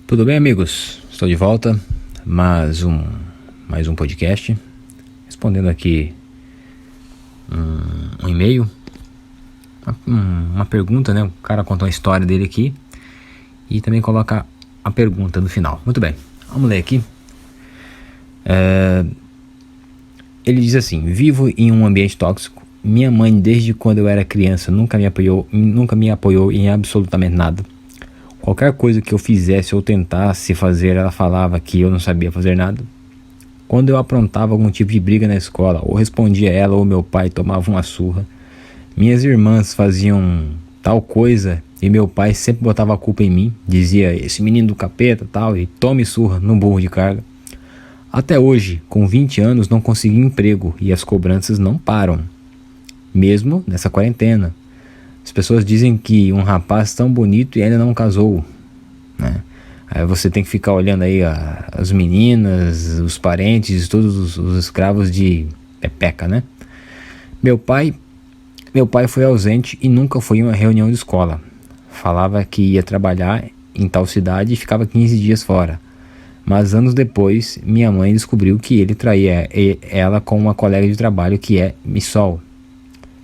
Tudo bem, amigos? Estou de volta, mais um podcast, respondendo aqui um e-mail, uma pergunta, né? O cara contou a história dele aqui e também coloca a pergunta no final. Muito bem, vamos ler aqui. Ele diz assim: vivo em um ambiente tóxico. Minha mãe, desde quando eu era criança, nunca me apoiou em absolutamente nada. Qualquer coisa que eu fizesse ou tentasse fazer, ela falava que eu não sabia fazer nada. Quando eu aprontava algum tipo de briga na escola, ou respondia ela ou meu pai tomava uma surra. Minhas irmãs faziam tal coisa e meu pai sempre botava a culpa em mim. Dizia: esse menino do capeta tal, e tome surra no burro de carga. Até hoje, com 20 anos, não consegui emprego e as cobranças não param. Mesmo nessa quarentena. As pessoas dizem que um rapaz tão bonito e ainda não casou, né? Aí você tem que ficar olhando aí as meninas, os parentes, todos os escravos de Pepeca, né? Meu pai foi ausente e nunca foi em uma reunião de escola. Falava que ia trabalhar em tal cidade e ficava 15 dias fora. Mas anos depois, minha mãe descobriu que ele traía ela com uma colega de trabalho que é Missol.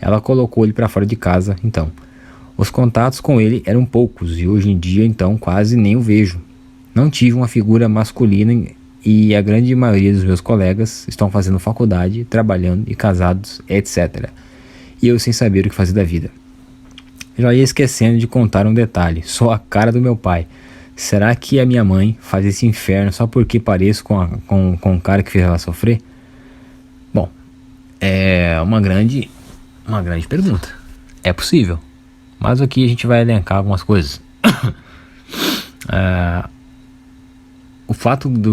Ela colocou ele para fora de casa, então. Os contatos com ele eram poucos e hoje em dia, então, quase nem o vejo. Não tive uma figura masculina e a grande maioria dos meus colegas estão fazendo faculdade, trabalhando e casados, etc. E eu sem saber o que fazer da vida. Já ia esquecendo de contar um detalhe, sou a cara do meu pai. Será que a minha mãe faz esse inferno só porque pareço com o cara que fez ela sofrer? Bom, é uma grande pergunta. É possível. Mas aqui a gente vai elencar algumas coisas. O fato de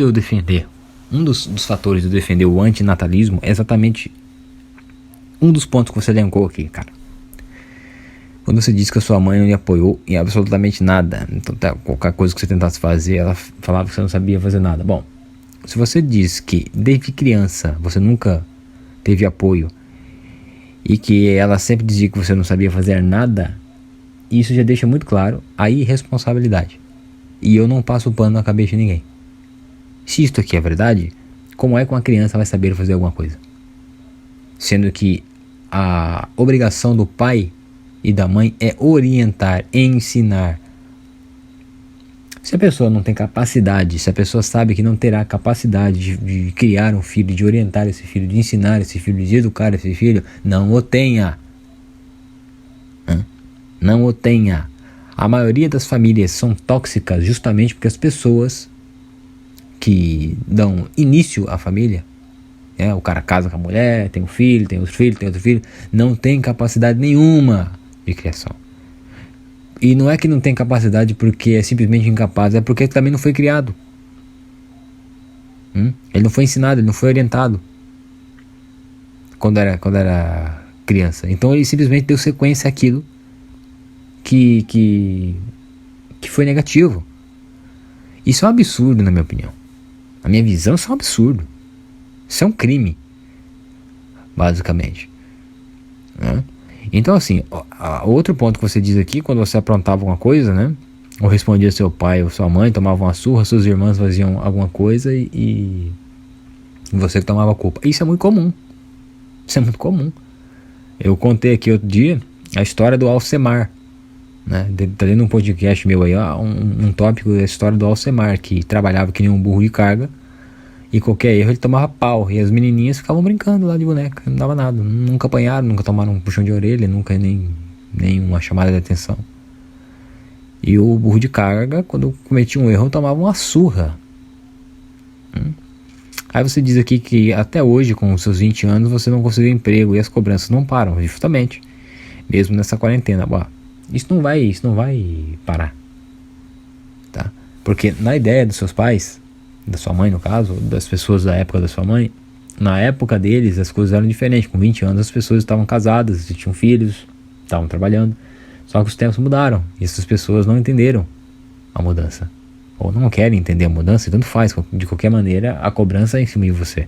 eu defender, um dos fatores de eu defender o antinatalismo é exatamente um dos pontos que você elencou aqui, cara. Quando você diz que a sua mãe não lhe apoiou em absolutamente nada, então qualquer coisa que você tentasse fazer, ela falava que você não sabia fazer nada. Bom, se você diz que desde criança você nunca teve apoio e que ela sempre dizia que você não sabia fazer nada, isso já deixa muito claro a irresponsabilidade. E eu não passo o pano na cabeça de ninguém. Se isto aqui é verdade, como é que uma criança vai saber fazer alguma coisa? Sendo que a obrigação do pai e da mãe é orientar, ensinar. Se a pessoa não tem capacidade, se a pessoa sabe que não terá capacidade de criar um filho, de orientar esse filho, de ensinar esse filho, de educar esse filho, não o tenha. Não o tenha. A maioria das famílias são tóxicas justamente porque as pessoas que dão início à família, o cara casa com a mulher, tem um filho, tem outro filho, não tem capacidade nenhuma de criação. E não é que não tem capacidade porque é simplesmente incapaz, é porque também não foi criado. Ele não foi ensinado, ele não foi orientado quando era criança. Então ele simplesmente deu sequência àquilo que foi negativo. Isso é um absurdo, na minha opinião. Na minha visão, isso é um absurdo. Isso é um crime, basicamente. Então, assim, outro ponto que você diz aqui, quando você aprontava alguma coisa, né? Ou respondia seu pai ou sua mãe, tomava uma surra, suas irmãs faziam alguma coisa e você que tomava a culpa. Isso é muito comum. Isso é muito comum. Eu contei aqui outro dia a história do Alcemar, né? Tá dentro de um podcast meu aí, um tópico da história do Alcemar, que trabalhava que nem um burro de carga. E qualquer erro ele tomava pau. E as menininhas ficavam brincando lá de boneca. Não dava nada. Nunca apanharam, nunca tomaram um puxão de orelha. Nunca nem uma chamada de atenção. E o burro de carga, quando cometia um erro, tomava uma surra. Aí você diz aqui que até hoje, com os seus 20 anos, você não conseguiu emprego. E as cobranças não param, justamente. Mesmo nessa quarentena. Isso não vai parar. Tá? Porque na ideia dos seus pais, da sua mãe no caso, das pessoas da época da sua mãe, na época deles as coisas eram diferentes. Com 20 anos as pessoas estavam casadas, tinham filhos, estavam trabalhando. Só que os tempos mudaram e essas pessoas não entenderam a mudança, ou não querem entender a mudança, e tanto faz, de qualquer maneira a cobrança é em cima de você.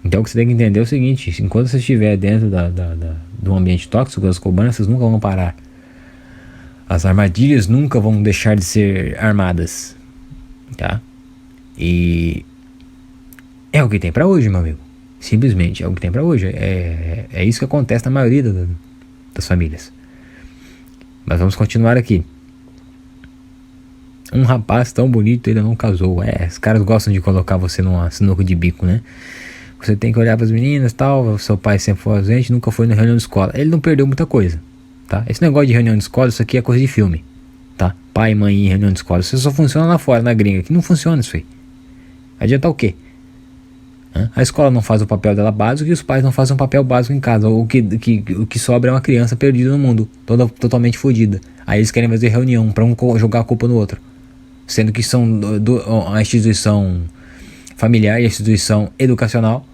Então o que você tem que entender é o seguinte: enquanto você estiver dentro de um ambiente tóxico, as cobranças nunca vão parar. As armadilhas nunca vão deixar de ser armadas, tá? E é o que tem pra hoje, meu amigo. Simplesmente é o que tem pra hoje. É isso que acontece na maioria das famílias. Mas vamos continuar aqui. Um rapaz tão bonito, ele não casou. Os caras gostam de colocar você numa sinuca de bico, né? Você tem que olhar pras meninas e tal. Seu pai sempre foi ausente, nunca foi na reunião de escola. Ele não perdeu muita coisa, tá? Esse negócio de reunião de escola, isso aqui é coisa de filme, tá? Pai, mãe em reunião de escola. Isso só funciona lá fora, na gringa. Aqui não funciona isso aí. Adianta o quê? A escola não faz o papel dela básico e os pais não fazem um papel básico em casa. O que sobra é uma criança perdida no mundo, totalmente fodida. Aí eles querem fazer reunião pra um jogar a culpa no outro. Sendo que são a instituição familiar e a instituição educacional,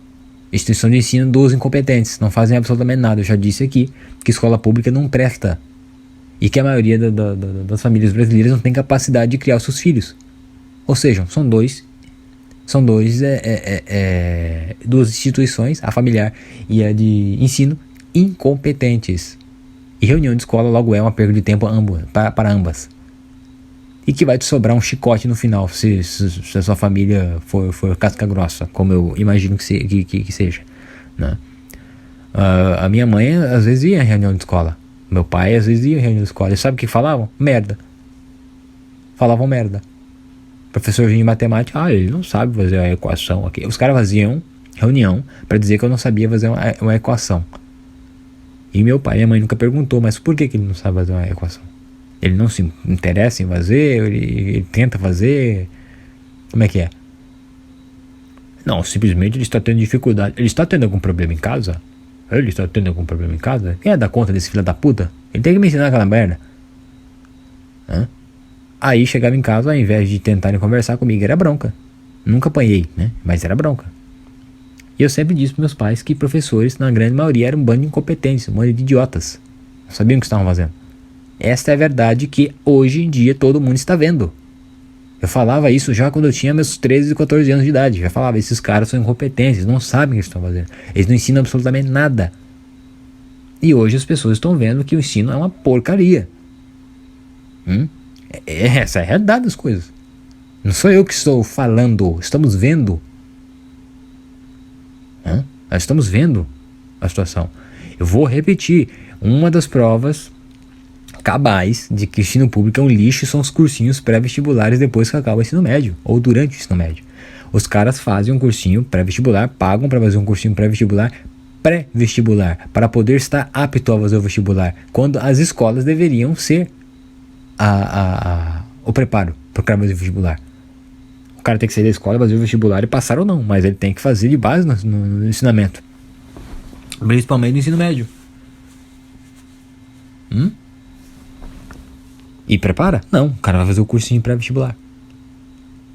instituição de ensino, dos incompetentes. Não fazem absolutamente nada. Eu já disse aqui que escola pública não presta. E que a maioria das famílias brasileiras não tem capacidade de criar os seus filhos. Ou seja, duas instituições, a familiar e a de ensino, incompetentes. E reunião de escola logo é uma perda de tempo para ambas. E que vai te sobrar um chicote no final, se a sua família for casca grossa, como eu imagino que seja, né? A minha mãe às vezes ia em reunião de escola. Meu pai às vezes ia em reunião de escola. E sabe o que falavam? Merda. Falavam merda. Professor vinha de matemática, ele não sabe fazer a equação aqui. Os caras faziam reunião para dizer que eu não sabia fazer uma equação. E meu pai e minha mãe nunca perguntou, mas por que ele não sabe fazer uma equação? Ele não se interessa em fazer, ele tenta fazer. Como é que é? Não, simplesmente ele está tendo dificuldade. Ele está tendo algum problema em casa? Ele está tendo algum problema em casa? Quem é dar conta desse filho da puta? Ele tem que me ensinar aquela merda. Aí chegava em casa, ao invés de tentarem conversar comigo, era bronca. Nunca apanhei, né? Mas era bronca. E eu sempre disse para meus pais que professores, na grande maioria, eram um bando de incompetentes, um bando de idiotas. Não sabiam o que estavam fazendo. Esta é a verdade que hoje em dia todo mundo está vendo. Eu falava isso já quando eu tinha meus 13 e 14 anos de idade. Já falava, esses caras são incompetentes, não sabem o que estão fazendo. Eles não ensinam absolutamente nada. E hoje as pessoas estão vendo que o ensino é uma porcaria. Essa é a realidade das coisas. Não sou eu que estou falando, estamos vendo. Nós estamos vendo a situação. Eu vou repetir, uma das provas cabais de que o ensino público é um lixo são os cursinhos pré-vestibulares depois que acaba o ensino médio, ou durante o ensino médio. Os caras fazem um cursinho pré-vestibular, pagam para fazer um cursinho pré-vestibular para poder estar apto a fazer o vestibular, quando as escolas deveriam ser o preparo para o cara fazer o vestibular. O cara tem que sair da escola, fazer o vestibular e passar ou não, mas ele tem que fazer de base no ensinamento, principalmente no ensino médio. E prepara? Não, o cara vai fazer o cursinho pré-vestibular.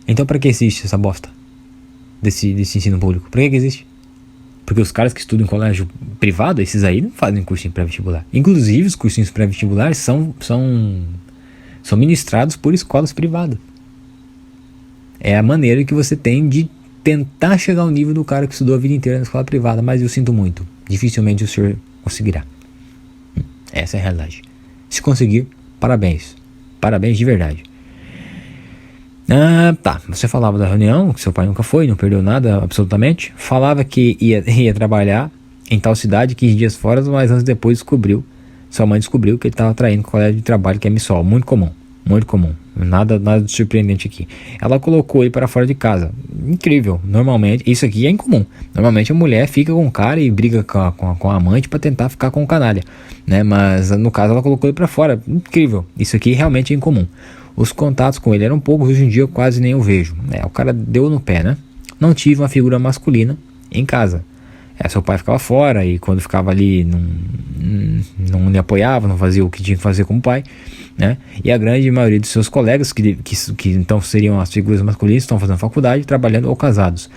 Então pra que existe essa bosta desse ensino público? Pra que existe? Porque os caras que estudam em colégio privado, esses aí não fazem cursinho pré-vestibular. Inclusive os cursinhos pré-vestibulares são ministrados por escolas privadas. É a maneira que você tem de tentar chegar ao nível do cara que estudou a vida inteira na escola privada. Mas eu sinto muito, dificilmente o senhor conseguirá. Essa é a realidade. Se conseguir, parabéns. Parabéns de verdade. Tá, você falava da reunião, que seu pai nunca foi, não perdeu nada, absolutamente. Falava que ia trabalhar em tal cidade 15 dias fora, mas anos depois sua mãe descobriu que ele estava traindo com o colega de trabalho, que é missol. Muito comum. Nada de surpreendente aqui. Ela colocou ele para fora de casa. Incrível. Normalmente, isso aqui é incomum. Normalmente a mulher fica com o cara e briga com a amante para tentar ficar com o canalha, né? Mas no caso ela colocou ele para fora. Incrível. Isso aqui realmente é incomum. Os contatos com ele eram poucos, hoje em dia eu quase nem o vejo. O cara deu no pé, né? Não tive uma figura masculina em casa. Seu pai ficava fora e quando ficava ali não lhe apoiava, não fazia o que tinha que fazer como pai, né? E a grande maioria dos seus colegas, que então seriam as figuras masculinas, estão fazendo faculdade, trabalhando ou casados.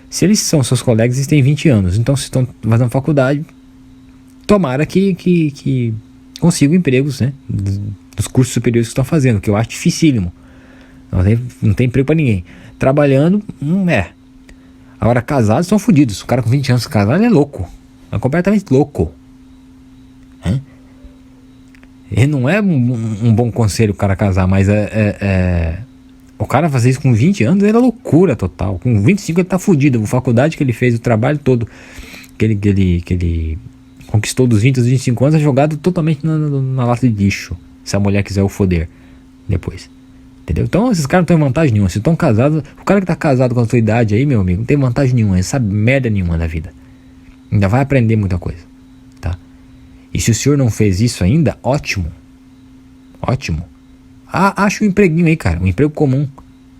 Se eles são seus colegas, eles têm 20 anos, então se estão fazendo faculdade, tomara que consigam empregos, né? Dos cursos superiores que estão fazendo, que eu acho dificílimo. Não tem emprego para ninguém. Trabalhando, Agora, casados são fodidos. O cara com 20 anos casado, ele é louco. É completamente louco. E não é um bom conselho o cara casar, mas o cara fazer isso com 20 anos era loucura total. Com 25 ele tá fudido. A faculdade que ele fez, o trabalho todo que ele conquistou dos 20 aos 25 anos é jogado totalmente na lata de lixo. Se a mulher quiser o foder depois. Entendeu? Então esses caras não tem vantagem nenhuma. Se estão casados, o cara que tá casado com a sua idade aí, meu amigo, não tem vantagem nenhuma. Ele sabe merda nenhuma da vida. Ainda vai aprender muita coisa. Tá? E se o senhor não fez isso ainda, ótimo. Ótimo. Acha um empreguinho aí, cara. Um emprego comum.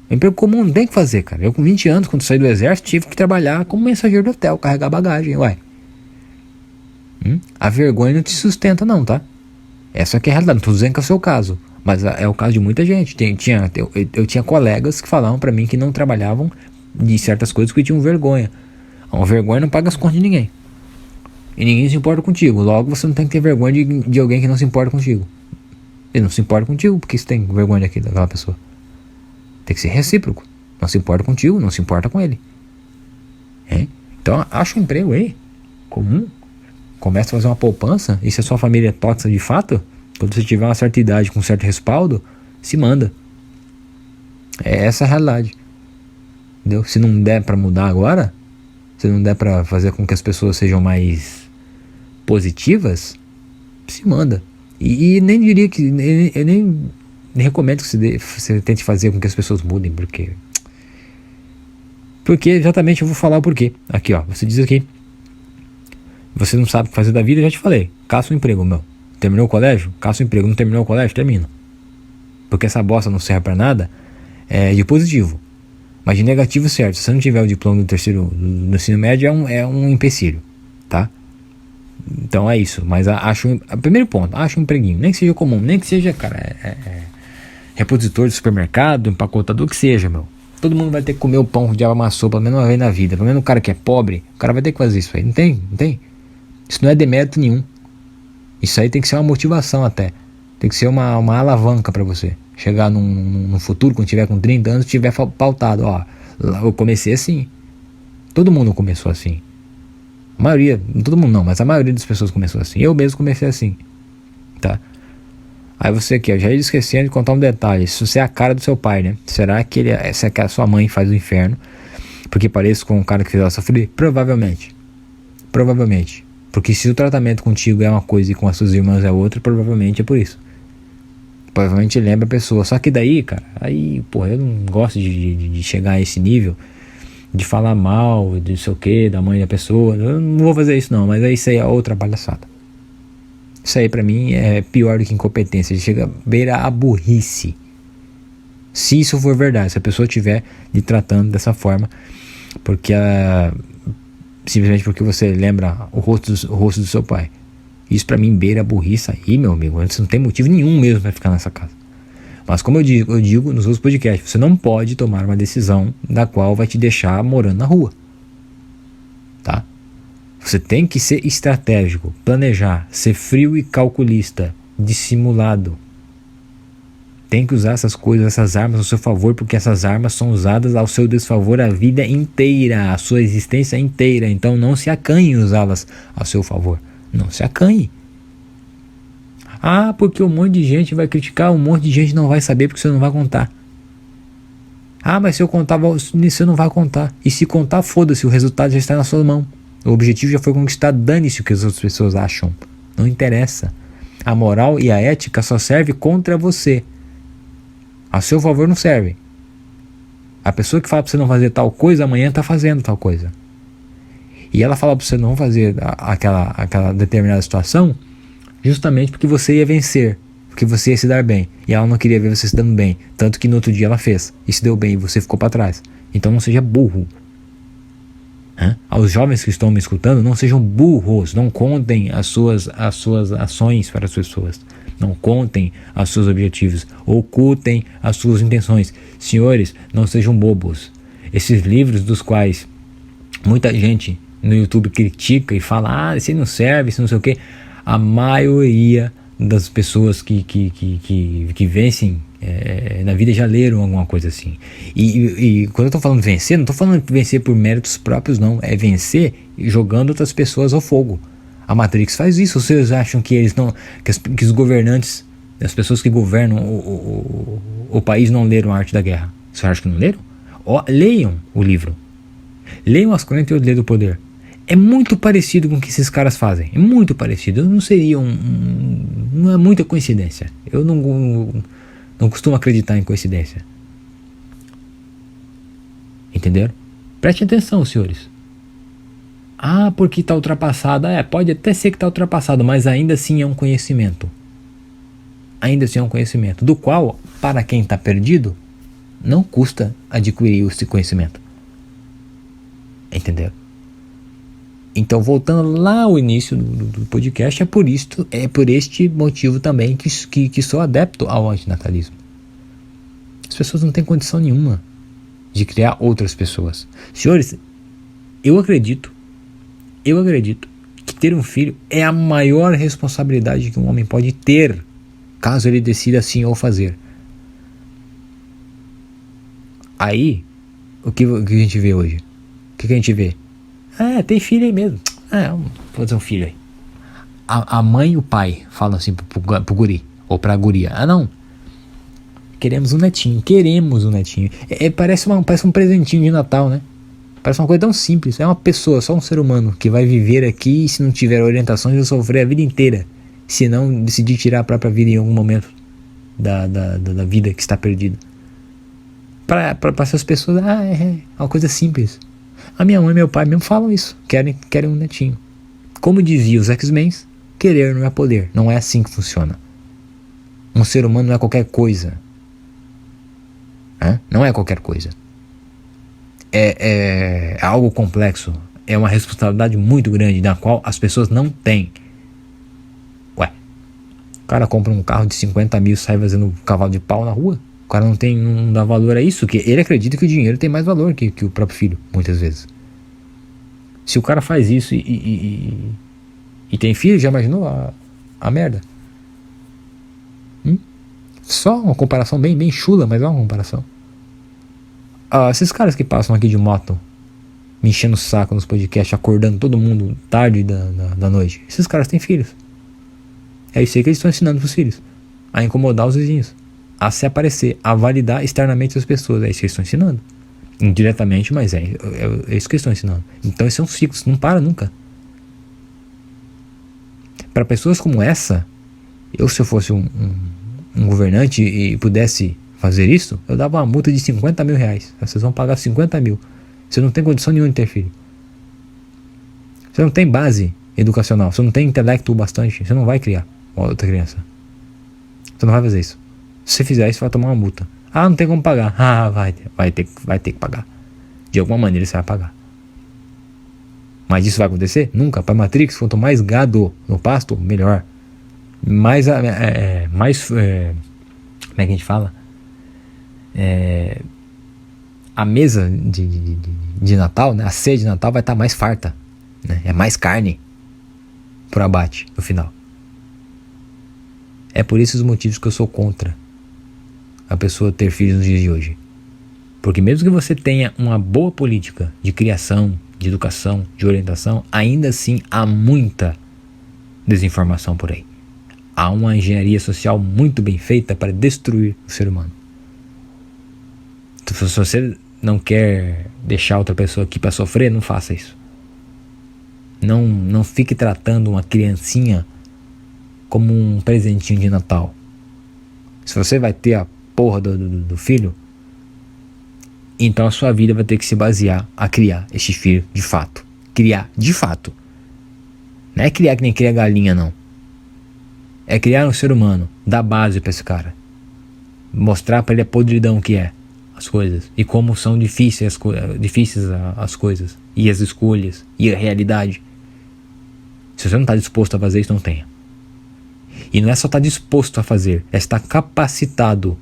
Um emprego comum não tem o que fazer, cara. Eu com 20 anos, quando saí do exército, tive que trabalhar como mensageiro do hotel, carregar bagagem, uai. A vergonha não te sustenta não, tá? Essa aqui é a realidade. Não tô dizendo que é o seu caso, mas é o caso de muita gente. Eu tinha colegas que falavam pra mim que não trabalhavam de certas coisas porque tinham vergonha. Uma vergonha não paga as contas de ninguém. E ninguém se importa contigo. Logo você não tem que ter vergonha de alguém que não se importa contigo. Ele não se importa contigo porque você tem vergonha daquela pessoa. Tem que ser recíproco. Não se importa contigo, não se importa com ele. Então acha um emprego aí, comum. Começa a fazer uma poupança. E se a sua família é tóxica de fato, quando você tiver uma certa idade com um certo respaldo, se manda. É essa a realidade. Entendeu? Se não der pra mudar agora, se não der pra fazer com que as pessoas sejam mais positivas, se manda. E nem diria que... Eu nem recomendo que você tente fazer com que as pessoas mudem, porque exatamente eu vou falar o porquê. Aqui, ó, você diz aqui, você não sabe o que fazer da vida, eu já te falei. Caça um emprego, meu. Terminou o colégio? Caça um emprego. Não terminou o colégio? Termina. Porque essa bosta não serve pra nada. É de positivo. Mas de negativo, certo. Se você não tiver o diploma do terceiro do ensino médio, é um empecilho. Tá? Então é isso. Mas primeiro ponto, acha um empreguinho. Nem que seja comum, nem que seja, cara, repositor de supermercado, empacotador, que seja, meu. Todo mundo vai ter que comer o pão que o diabo amassou pelo menos uma vez na vida. Pelo menos o cara que é pobre, o cara vai ter que fazer isso aí. Não tem? Isso não é demérito nenhum. Isso aí tem que ser uma motivação até. Tem que ser uma alavanca pra você. Chegar num futuro, quando tiver com 30 anos, tiver pautado. Ó, eu comecei assim. Todo mundo começou assim. A maioria, todo mundo não, mas a maioria das pessoas começou assim. Eu mesmo comecei assim. Tá? Aí você aqui, ó, já ia esquecendo de contar um detalhe. Se você é a cara do seu pai, né? Será que a sua mãe faz o inferno porque parece com o cara que fez ela sofrer? Provavelmente. Porque se o tratamento contigo é uma coisa e com as suas irmãs é outra, provavelmente é por isso. Provavelmente lembra a pessoa. Só que daí, cara, porra, eu não gosto de chegar a esse nível de falar mal, de não sei o que, da mãe da pessoa. Eu não vou fazer isso não, mas isso aí é outra palhaçada. Isso aí pra mim é pior do que incompetência. Chega a beira a burrice. Se isso for verdade, se a pessoa estiver lhe tratando dessa forma, porque simplesmente porque você lembra o rosto do seu pai. Isso pra mim beira a burrice aí, meu amigo. Você não tem motivo nenhum mesmo pra ficar nessa casa. Mas como eu digo nos outros podcasts, você não pode tomar uma decisão da qual vai te deixar morando na rua. Tá? Você tem que ser estratégico, planejar, ser frio e calculista, dissimulado. Tem que usar essas coisas, essas armas ao seu favor, porque essas armas são usadas ao seu desfavor a vida inteira, a sua existência inteira. Então não se acanhe em usá-las a seu favor. Não se acanhe. Porque um monte de gente vai criticar, um monte de gente não vai saber porque você não vai contar. Mas se eu contar, você não vai contar. E se contar, foda-se, o resultado já está na sua mão. O objetivo já foi conquistado, dane-se o que as outras pessoas acham. Não interessa. A moral e a ética só serve contra você. A seu favor não serve. A pessoa que fala pra você não fazer tal coisa, amanhã tá fazendo tal coisa. E ela fala pra você não fazer aquela determinada situação, justamente porque você ia vencer, porque você ia se dar bem. E ela não queria ver você se dando bem. Tanto que no outro dia ela fez, e se deu bem, e você ficou pra trás. Então não seja burro. Aos jovens que estão me escutando, não sejam burros. Não contem as suas ações para as pessoas. Não contem os seus objetivos. Ocultem as suas intenções. Senhores, não sejam bobos. Esses livros dos quais muita gente no YouTube critica e fala, isso aí não serve, isso não sei o que. A maioria das pessoas que vencem na vida já leram alguma coisa assim. E quando eu tô falando vencer, não tô falando de vencer por méritos próprios, não. É vencer jogando outras pessoas ao fogo. A Matrix faz isso. Vocês acham que eles não, que os governantes, as pessoas que governam o país não leram a Arte da Guerra? Vocês acham que não leram? Leiam o livro. Leiam as 48 Leis do Poder. É muito parecido com o que esses caras fazem. É muito parecido. Não seria não é muita coincidência. Eu não costumo acreditar em coincidência. Entenderam? Preste atenção, senhores. Porque está ultrapassada. Pode até ser que está ultrapassado, mas ainda assim é um conhecimento. Ainda assim é um conhecimento, do qual, para quem está perdido, não custa adquirir esse conhecimento. Entenderam? Então, voltando lá ao início do podcast, é por este motivo também que sou adepto ao antinatalismo. As pessoas não têm condição nenhuma de criar outras pessoas. Senhores, eu acredito que ter um filho é a maior responsabilidade que um homem pode ter, caso ele decida assim ou fazer. Aí, o que a gente vê hoje? O que a gente vê? Tem filho aí mesmo. Vamos fazer um filho aí. A mãe e o pai falam assim pro guri, ou pra guria. Não. Queremos um netinho. Parece um presentinho de Natal, né? Parece uma coisa tão simples. É uma pessoa, só um ser humano, que vai viver aqui e, se não tiver orientações, vai sofrer a vida inteira. Se não decidir tirar a própria vida em algum momento da vida que está perdida. Para essas pessoas, é uma coisa simples. A minha mãe e meu pai mesmo falam isso. Querem um netinho. Como dizia os X-Men, querer não é poder. Não é assim que funciona. Um ser humano não é qualquer coisa. Não é qualquer coisa. É algo complexo. É uma responsabilidade muito grande, da qual as pessoas não têm. O cara compra um carro de 50 mil e sai fazendo cavalo de pau na rua. O cara não dá valor a isso, que ele acredita que o dinheiro tem mais valor que o próprio filho, muitas vezes. Se o cara faz isso e tem filho, já imaginou a merda? Só uma comparação bem chula, mas é uma comparação. Esses caras que passam aqui de moto, me enchendo o saco nos podcasts, acordando todo mundo tarde da noite, esses caras têm filhos. É isso aí que eles estão ensinando pros filhos. A incomodar os vizinhos, a se aparecer, a validar externamente as pessoas. É isso que eles estão ensinando. Indiretamente, mas é isso que eles estão ensinando. Então esse é um ciclo, não para nunca. Para pessoas como essa, se eu fosse um governante e pudesse fazer isso, eu dava uma multa de 50 mil reais. Vocês vão pagar 50 mil. Você não tem condição nenhuma de ter filho. Você não tem base educacional, você não tem intelecto bastante, você não vai criar uma outra criança. Você não vai fazer isso. Se você fizer isso, você vai tomar uma multa. Não tem como pagar. Vai ter que pagar. De alguma maneira você vai pagar. Mas isso vai acontecer? Nunca. Para Matrix, quanto mais gado no pasto, melhor. Como é que a gente fala? A mesa de Natal, né? A ceia de Natal vai estar mais farta, né? É mais carne pro abate no final. É por esses motivos que eu sou contra a pessoa ter filhos nos dias de hoje. Porque mesmo que você tenha uma boa política de criação, de educação, de orientação, ainda assim há muita desinformação por aí. Há uma engenharia social muito bem feita para destruir o ser humano. Então, se você não quer deixar outra pessoa aqui para sofrer, não faça isso. Não fique tratando uma criancinha como um presentinho de Natal. Se você vai ter a porra do filho, então a sua vida vai ter que se basear a criar este filho de fato. Criar de fato. Não é criar que nem cria galinha, não. É criar um ser humano, dar base para esse cara, mostrar para ele a podridão que é as coisas e como são difíceis as coisas e as escolhas e a realidade. Se você não está disposto a fazer isso, não tenha. E não é só estar disposto a fazer, é estar capacitado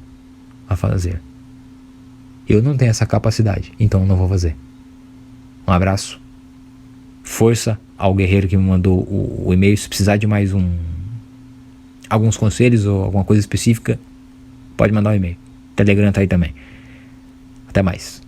a fazer. Eu não tenho essa capacidade, então não vou fazer. Um abraço, força ao guerreiro que me mandou o e-mail. Se precisar de mais alguns conselhos ou alguma coisa específica, pode mandar um e-mail. Telegram tá aí também. Até mais.